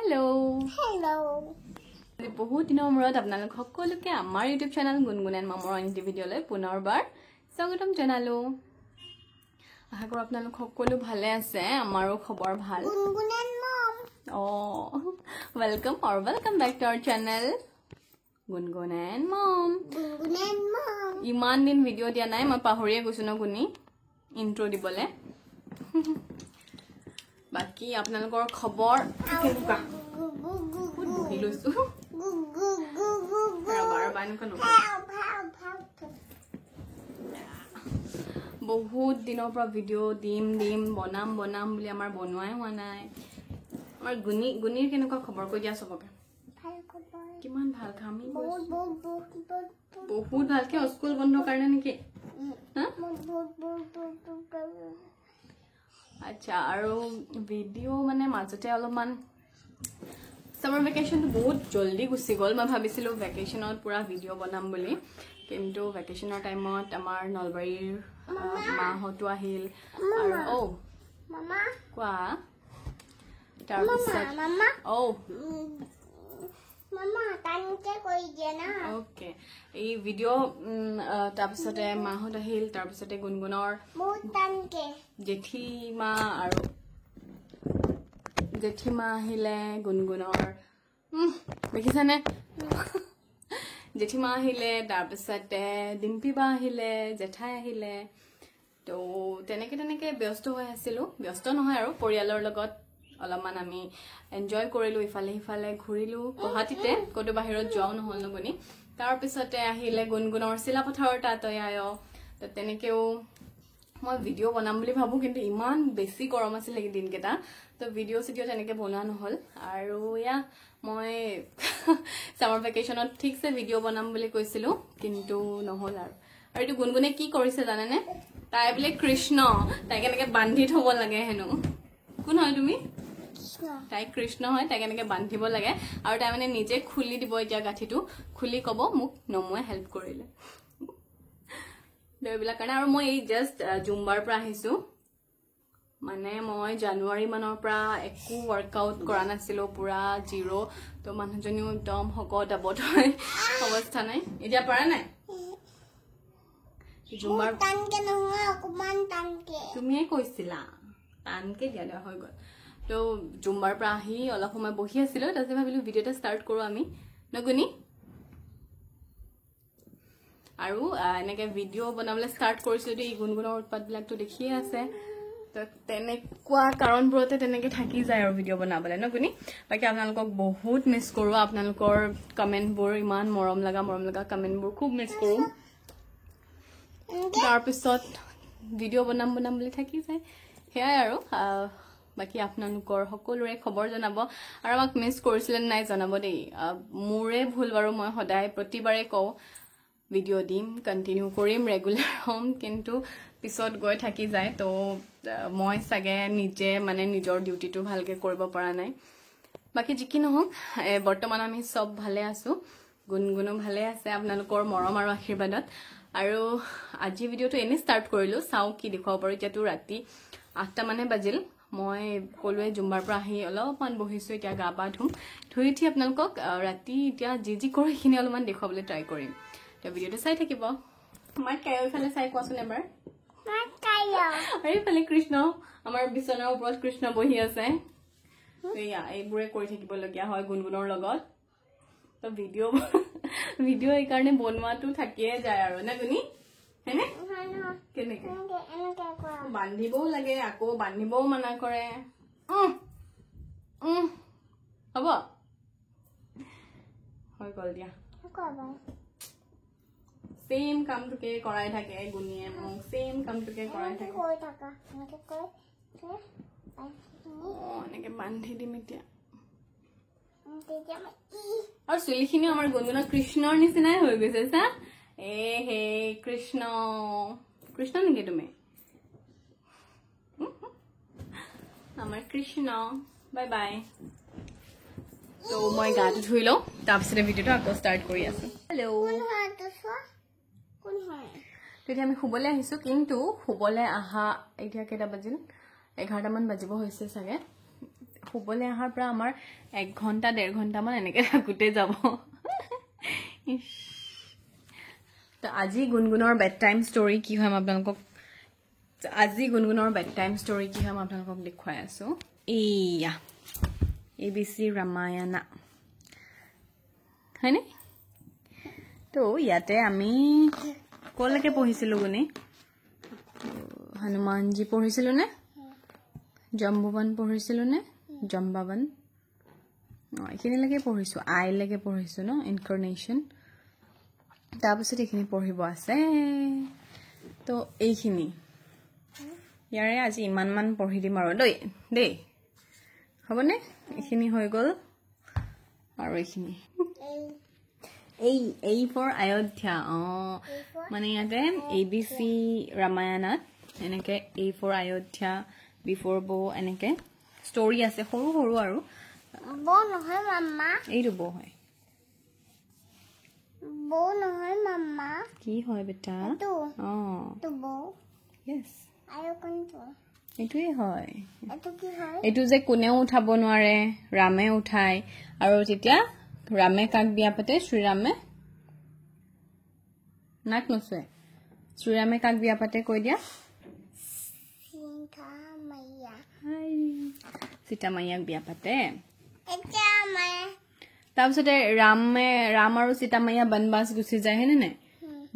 Hello. Hello. বহুত দিনৰ মূৰত আপোনালোক সকলোকে আমাৰ ইউটিউব চেনেল গুণগুণ এণ্ড মমৰ অন্য ভিডিঅ'লৈ পুনৰবাৰ স্বাগতম জনালো আশা কৰোঁ আপোনালোক সকলো ভালে আছে আমাৰো খবৰ ভাল Gungun and Mom welcome back to our channel Gungun and Mom Gungun and Mom ইমান দিন ভিডিঅ' দিয়া নাই মই পাহৰিয়ে গৈছো ন গুণি ইন্ট্ৰো দিবলে বাকি আপোনালোকৰ খবৰ কেনেকুৱা বহি লৈছো বহুত দিনৰ পৰা ভিডিঅ' দিম বনাম বুলি আমাৰ বনোৱাই হোৱা নাই আমাৰ গুণিৰ কেনেকুৱা খবৰ কৈ দিয়া সবকে কিমান ভাল খামি বহুত ভালকে স্কুল বন্ধ কাৰণে নেকি আচ্ছা আৰু ভিডিঅ' মানে মাজতে অলপমান Summer vacation to बहुत जल्दी गुसी गल मैं भाबिसिलो vacation और पूरा वीडियो बनाम बोली किंतु vacation और टाइम में तमार नलबारीर माँ होतो आहिल और ओ मामा क्या मामा ओ मामा तानके कोई दिया ना ओके ये वीडियो तापिसते माँ होतो आहिल तापिसते गुणगुणर बहुत तानके जेठी माँ और জেঠিমা আহিলে গুণগুণৰ দেখিছানে জেঠিমা আহিলে তাৰপিছতে ডিম্পিবা আহিলে জেঠাই আহিলে তো তেনেকে ব্যস্ত হৈ আছিলো ব্যস্ত নহয় আৰু পৰিয়ালৰ লগত অলপমান আমি এনজয় কৰিলো ইফালে ইফালে ঘূৰিলো গুৱাহাটীতে কতো বাহিৰত যোৱাও নহল নগুনি তাৰপিছতে আহিলে গুণগুণৰ চিলাপথাৰৰ তাত আয় তো তেনেকেও মই ভিডিঅ' বনাম বুলি ভাবো কিন্তু ইমান বেছি গৰম আছিল এই দিনকেটা তো ভিডিঅ' তেনেকে বনোৱা নহল আৰু ইয়া মই সামাৰ ভেকেশনত ঠিকছে ভিডিঅ' বনাম বুলি কৈছিলো কিন্তু নহল আৰু এইটো গুণগুণে কি কৰিছে জানেনে তাই বোলে কৃষ্ণ তাই কেনেকে বান্ধি থব লাগে হেনো কোন হয় তুমি তাই কৃষ্ণ হয় তাই কেনেকে বান্ধিব লাগে আৰু তাই মানে নিজে খুলি দিব এতিয়া গাঠিটো খুলি কব মোক নমুৱে হেল্প কৰিলে দেবিলা কাৰণে আৰু মই এই জাস্ট জুম্বাৰ পৰা আহিছো মানে মই জানুৱাৰী মানৰ পৰা একো ওয়াৰ্কআউট কৰা নাছিলো পুৰা জিৰো তো মানুহজনীও একদম হকত আবত হয় অৱস্থা নাই এতিয়া পাৰা নাই জুম্বাৰ तानके নহয় অকমান तानके তুমিয়ে কৈছিলা টানকে দিয়া হৈ গল তো জুম্বাৰ পৰা আহি অলপ সময় বহি আছিলো তাৰপিছত ভাবিলো ভিডিঅ'টা ষ্টাৰ্ট কৰো আমি নগুনি আৰু এনেকে ভিডিঅ' বনাবলৈ ষ্টাৰ্ট কৰিছো এই গুণগুণৰ উৎপাতবিলাকটো দেখিয়ে আছে তো তেনেকুৱা কাৰণবোৰতে তেনেকে থাকি যায় আৰু ভিডিঅ' বনাবলৈ নগুনি বাকি আপোনালোকক বহুত মিছ কৰো আপোনালোকৰ কমেন্টবোৰ ইমান মৰম লগা কমেন্টবোৰ খুব মিছ কৰো তাৰপিছত ভিডিঅ' বনাম বুলি থাকি যায় হেয়াই আৰু বাকি আপোনালোকৰ সকলোৰে খবৰ জনাব আৰু আমাক মিছ কৰিছিলেন নাই জনাব দেই মোৰে ভুল বাৰু মই সদায় প্ৰতিবাৰে কওঁ ভিডিঅ' দিম কন্টিনিউ কৰিম ৰেগুলাৰ হম কিন্তু পিছত গৈ থাকি যায় তো মই সাগে নিজে মানে নিজৰ ডিউটিটো ভালকে কৰিব পৰা নাই বাকি যিকি নহওক বৰ্তমান আমি সব ভালে আছো গুণগুণো ভালে আছে আপোনালোকৰ মৰম আৰু আশীৰ্বাদত আৰু আজি ভিডিঅ'টো এনে ষ্টাৰ্ট কৰিলো চাও কি দেখুৱাব পাৰো যেটো ৰাতি 8টা মানে বাজিল মই কলৱে জুম্বাৰ পৰা আহি অলপমান বহিছো এতিয়া গা পা ধুই উঠি আপোনালোকক ৰাতি এতিয়া যি কৰি খিনি অলপমান দেখুৱাবলৈ ট্ৰাই কৰিম তো ভিডিঅ'টো চাই থাকিব মাৰ কাইফালে চাই কোৱাচোন এবাৰ মাৰ কাইয়া আৰে ফালে কৃষ্ণ আমাৰ বিছনাৰ ওপৰত কৃষ্ণ বহি আছে এয়া এইবোৰে কৰি থাকিব লগিয়া হয় গুণগুণৰ লগত তো ভিডিঅ' এই কাৰণে বনোৱাটো থাকিয়ে যায় আৰু না গুণি হেনে কেনেকে বান্ধিবও লাগে আকৌ বান্ধিবও মানা কৰে হ'ব হৈ গল দিয়া सेम काम टुके कराई থাকে গুনিয়ে মোক सेम काम टुके कराई থাকে কই টাকা এনেকে কই এনেকে বান্ধি দিম এতিয়া তেতিয়া আৰু চুলিখিনি আমাৰ গুণগুণৰ কৃষ্ণৰ নিচিনাই হৈ গৈছে চা হে কৃষ্ণ নেকি তুমি আমাৰ কৃষ্ণ বাই বাই তো মই গাটো ধুই লওঁ তাৰপিছতে ভিডিঅ'টো আকৌ ষ্টাৰ্ট কৰি আছো হেল্ল' কোন হয় তেতিয়া আমি শুবলৈ আহিছো কিন্তু শুবলৈ আহা এতিয়া কেইটা বাজিল 11টা মান বাজিব হৈছে চাগে শুবলৈ অহাৰ পৰা আমাৰ 1 ঘণ্টা 1.5 ঘণ্টামান এনেকৈ থাকোঁতে যাব তো আজি গুণগুণৰ বেড টাইম ষ্টৰি কি হয় মই আপোনালোকক দেখুৱাই আছোঁ এয়া ABC ৰামায়ণা হয়নে তো ইয়াতে আমি কলৈকে পঢ়িছিলোঁ গুণে হনুমানজী পঢ়িছিলোঁ নে জম্বুবন পঢ়িছিলোঁ নে জম্বাবন এইখিনিলৈকে পঢ়িছোঁ আইলৈকে পঢ়িছোঁ ন ইনকাৰ্নেশ্যন তাৰপিছত এইখিনি পঢ়িব আছে তো এইখিনি ইয়াৰে আজি ইমানমান পঢ়ি দিম আৰু দেই হ'বনে এইখিনি হৈ গ'ল আৰু এইখিনি এই ফৰ আয়োধ্যা মানে ইয়াতে ABC ৰামায়ণত এনেকে A for Ayodhya B for বৌ এনেকে ষ্টৰি আছে সৰু সৰু আৰু বৌ নহয় মাম্মা এইটো বৌ হয় বৌ নহয় মাম্মা কি হয় বেটা তো বৌ য়েছ আৰু কোনটো এইটোৱে হয় এইটো কি হয় এইটো যে কোনেও উঠাব নোৱাৰে ৰামে উঠায় আৰু তেতিয়া ৰামে কাক বিয়া পাতে শ্ৰীৰামে নাক নচুৱে শ্ৰীৰামে কাক বিয়া পাতে কৈ দিয়া সীতা মাইয়াক বিয়া পাতে তাৰপিছতে ৰাম আৰু সীতা মাইয়া বনবাস গুচি যায় হয়নে নাই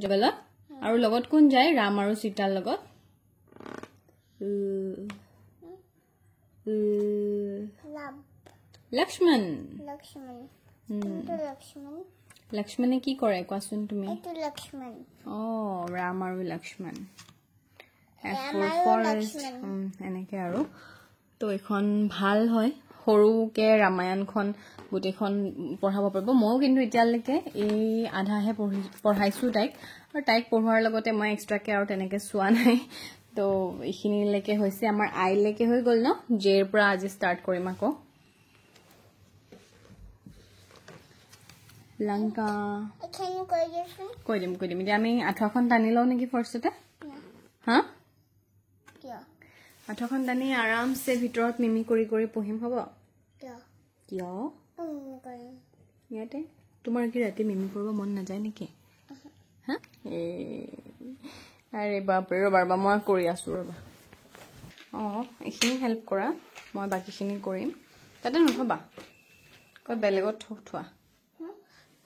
জগলত আৰু লগত কোন যায় ৰাম আৰু সীতাৰ লগত লক্ষ্মণ লক্ষ্মণে কি কৰে কোৱাচোন তুমি ৰাম আৰু লক্ষ্মণ এনেকে আৰু তো এইখন ভাল হয় সৰুকে ৰামায়ণখন গোটেইখন পঢ়াব পাৰিব ময়ো কিন্তু এতিয়ালৈকে এই আধাহে পঢ়াইছোঁ তাইক আৰু তাইক পঢ়োৱাৰ লগতে মই এক্সট্ৰাকে আৰু তেনেকে চোৱা নাই তো এইখিনিলৈকে হৈছে আমাৰ আইলৈকে হৈ গ'ল ন জেৰ পৰা আজি ষ্টাৰ্ট কৰিম আকৌ লংকা কৈ দিম এতিয়া আমি আঁঠুৱাখন টানি লওঁ নেকি ফাৰ্ষ্টতে হা আঁঠুৱাখন টানি আৰামছে ভিতৰত মিমি কৰি কৰি পঢ়িম হ'ব কিয় ইয়াতে তোমাৰ কি ৰাতি মিমি কৰিব মন নাযায় নেকি হা আৰে বাপৰে ৰ'বা মই কৰি আছোঁ ৰ'বা এইখিনি হেল্প কৰা মই বাকীখিনি কৰিম তাতে নথবা ক'ত বেলেগত থোৱা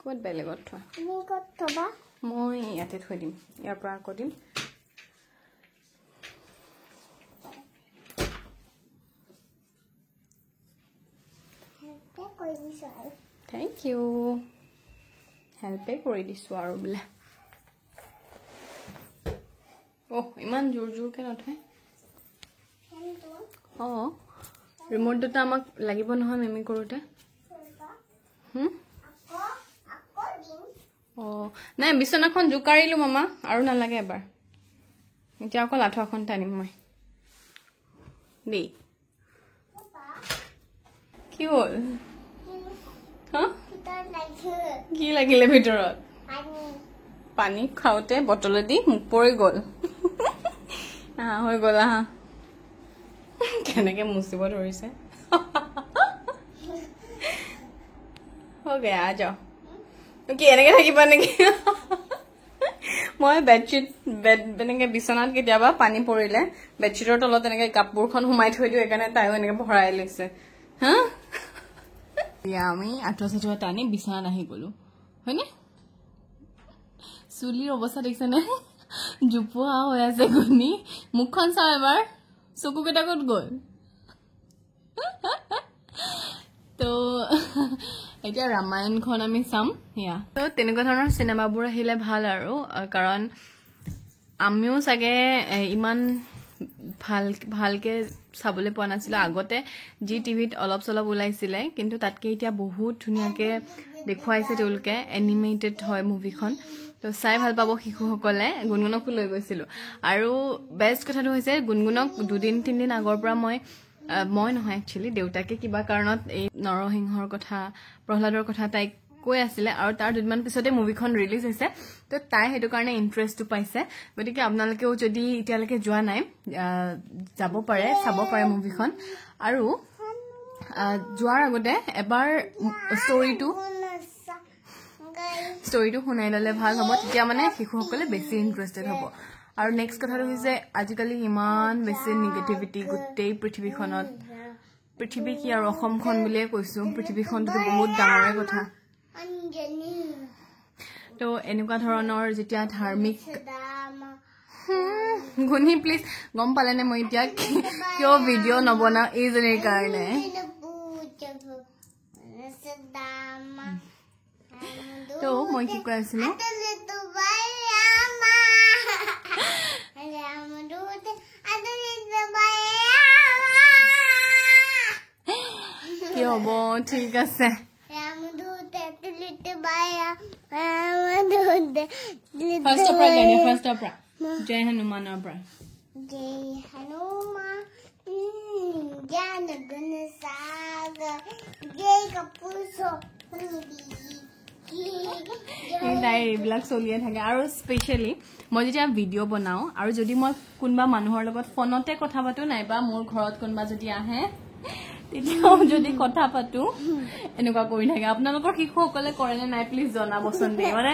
ক'ত বেলেগত থোৱা মই ইয়াতে থৈ দিম ইয়াৰ পৰা আকৌ দিম থেংক ইউ হেল্পে কৰি দিছোঁ আৰু বোলে ইমান জোৰকে নথয় ৰিম'ট দুটা আমাক লাগিব নহয় মিমি কৰোঁতে নাই বিচনাখন জোকাৰিলোঁ মামা আৰু নালাগে এবাৰ এতিয়া অকল আঁঠুৱাখন টানিম মই দেই কি হ'ল কি লাগিলে ভিতৰত পানী খাওঁতে বটলেদি মুখ পৰি গ'ল হৈ গ'ল আহা কেনেকে মুচিব ধৰিছে হৈ যাও কি এনেকে থাকিবা নেকি মই বেডশ্বীট এনেকে বিচনাত কেতিয়াবা পানী পৰিলে বেডশ্বীটৰ তলত এনেকে কাপোৰখন সোমাই থৈ দিওঁ সেইকাৰণে তাইও এনেকে ভৰাই লৈছে হা আমি আঁঠুৱা চাঠুৱা টানি বিচনাত আহি গলো হয়নে চুলিৰ অৱস্থা দেখিছেনে জোপোহা হৈ আছে গুণি মুখখন চাওঁ এবাৰ চকু কেইটা ক'ত গ'ল তো এতিয়া ৰামায়ণখন আমি চাম সেয়া তো তেনেকুৱা ধৰণৰ চিনেমাবোৰ আহিলে ভাল আৰু কাৰণ আমিও চাগে ইমান ভালকে চাবলৈ পোৱা নাছিলোঁ আগতে যি টিভিত অলপ চলপ ওলাইছিলে কিন্তু তাতকৈ এতিয়া বহুত ধুনীয়াকৈ দেখুৱাইছে তেওঁলোকে এনিমেটেড হয় মুভিখন তো চাই ভাল পাব শিশুসকলে গুণগুণকো লৈ গৈছিলোঁ আৰু বেষ্ট কথাটো হৈছে গুণগুণক 2-3 দিন আগৰ পৰা মই নহয় একচুৱেলি দেউতাকে কিবা কাৰণত এই নৰসিংহৰ কথা প্ৰহ্লাদৰ কথা তাইক কৈ আছিলে আৰু তাৰ দুদিনমান পিছতে মুভিখন ৰিলিজ হৈছে তো তাই সেইটো কাৰণে ইণ্টাৰেষ্টটো পাইছে গতিকে আপোনালোকেও যদি এতিয়ালৈকে যোৱা নাই যাব পাৰে চাব পাৰে মুভিখন আৰু যোৱাৰ আগতে এবাৰ ষ্টৰিটো শুনাই ল'লে ভাল হ'ব তেতিয়া মানে শিশুসকলে বেছি ইণ্টাৰেষ্টেড হ'ব আৰু নেক্সট কথাটো হৈছে আজিকালি ইমান বেছি নিগেটিভিটি গোটেই পৃথিৱীখনত পৃথিৱী কি আৰু অসমখন বুলিয়ে কৈছো পৃথিৱীখনটো বহুত ডাঙৰে কথা তো এনেকুৱা ধৰণৰ যেতিয়া ধাৰ্মিক গুণী প্লিজ গম পালেনে মই এতিয়া কিয় ভিডিঅ' নবনাওঁ এইজনীৰ কাৰণে তো মই কি কৈ আছিলো কি হ'ব ঠিক আছে ফাৰ্ষ্ট অফ জয় হনুমানৰ পৰা তাই এইবিলাক চলিয়ে থাকে আৰু স্পেচিয়েলি মই যেতিয়া ভিডিঅ' বনাওঁ আৰু যদি মই কোনোবা মানুহৰ লগত ফোনতে কথা পাতো নাইবা মোৰ ঘৰত কোনোবা যদি আহে তেতিয়াও যদি কথা পাতো এনেকুৱা কৰি থাকে আপোনালোকৰ শিশুসকলে কৰেনে নাই প্লিজ জনাবচোন দেই মানে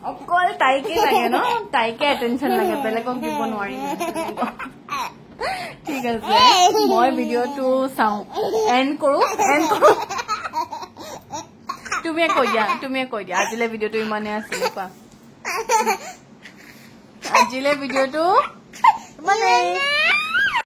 অকল তাইকে লাগে ন তাইকে এটেনশ্যন লাগে বেলেগক দিব নোৱাৰি ঠিক আছে মই ভিডিঅ'টো চাওঁ এণ্ড কৰো তুমিয়ে কৈ দিয়া আজিলে ভিডিঅ'টো ইমানে আছিলে কোৱা আজিলে ভিডিঅ'টো ইমানে